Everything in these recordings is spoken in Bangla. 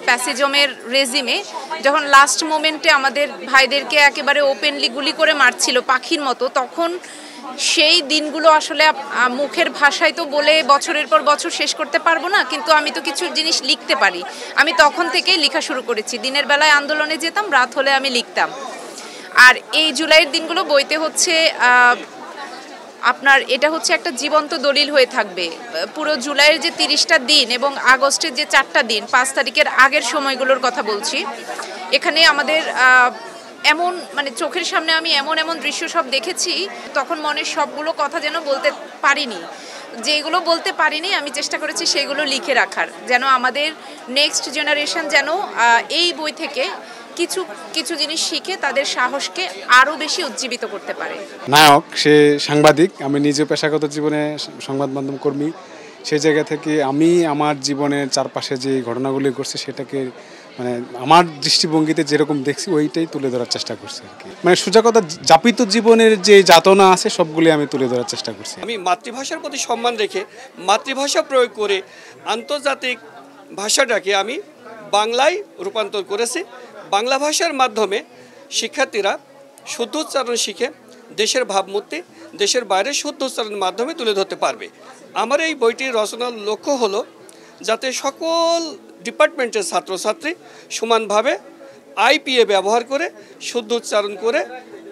প্যাসেজমের রেজিমে যখন লাস্ট মোমেন্টে আমাদের ভাইদেরকে একেবারে ওপেনলি গুলি করে মারছিল পাখির মতো, তখন সেই দিনগুলো আসলে মুখের ভাষায় তো বলে বছরের পর বছর শেষ করতে পারবো না, কিন্তু আমি তো কিছু জিনিস লিখতে পারি। আমি তখন থেকেই লেখা শুরু করেছি। দিনের বেলায় আন্দোলনে যেতাম, রাত হলে আমি লিখতাম। আর এই জুলাইয়ের দিনগুলো বইতে হচ্ছে আপনার এটা হচ্ছে একটা জীবন্ত দলিল হয়ে থাকবে। পুরো জুলাইয়ের যে 30টা দিন এবং আগস্টের যে 4টা দিন, 5 তারিখের আগের সময়গুলোর কথা বলছি। এখানে আমাদের এমন মানে চোখের সামনে আমি এমন এমন দৃশ্য সব দেখেছি, তখন মনের সবগুলো কথা যেন বলতে পারিনি। যেগুলো বলতে পারিনি আমি চেষ্টা করেছি সেগুলো লিখে রাখার, যেন আমাদের নেক্সট জেনারেশন যেন এই বই থেকে কিছু কিছু জিনিস শিখে তাদের সাহসকে আরও বেশি উজ্জীবিত করতে পারে। নায়ক সে সাংবাদিক, আমি নিজে পেশাগত জীবনে সংবাদ মাধ্যম কর্মী। সেই জায়গা থেকে আমি আমার জীবনের চারপাশে যে ঘটনাগুলি ঘটছে সেটাকে মানে আমার দৃষ্টিভঙ্গিতে যেরকম দেখছি ওইটাই তুলে ধরার চেষ্টা করছি আর কি। মানে সোজা কথা, যাপিত জীবনের যে যাতনা আছে সবগুলি আমি তুলে ধরার চেষ্টা করছি। আমি মাতৃভাষার প্রতি সম্মান রেখে মাতৃভাষা প্রয়োগ করে আন্তর্জাতিক ভাষাটাকে আমি বাংলায় রূপান্তর করেছি। বাংলা ভাষার মাধ্যমে শিক্ষার্থীরা শুদ্ধ উচ্চারণ শিখে দেশের ভাবমূর্তি দেশের বাইরে শুদ্ধ উচ্চারণের মাধ্যমে তুলে ধরতে পারবে। আমার এই বইটির রচনার লক্ষ্য হলো যাতে সকল ডিপার্টমেন্টের ছাত্রছাত্রী সমানভাবে আইপিএ ব্যবহার করে শুদ্ধ উচ্চারণ করে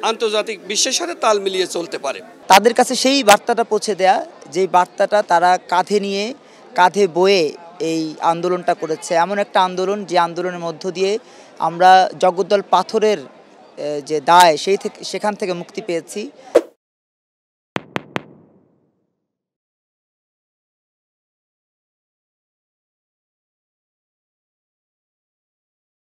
আন্তর্জাতিক বিশ্বের সাথে তাল মিলিয়ে চলতে পারে। তাদের কাছে সেই বার্তাটা পৌঁছে দেয়া, যেই বার্তাটা তারা কাঁধে নিয়ে কাঁধে বয়ে এই আন্দোলনটা করেছে। এমন একটা আন্দোলন যে আন্দোলনের মধ্য দিয়ে আমরা জগদ্দল পাথরের যে দায় সেখান থেকে মুক্তি পেয়েছি।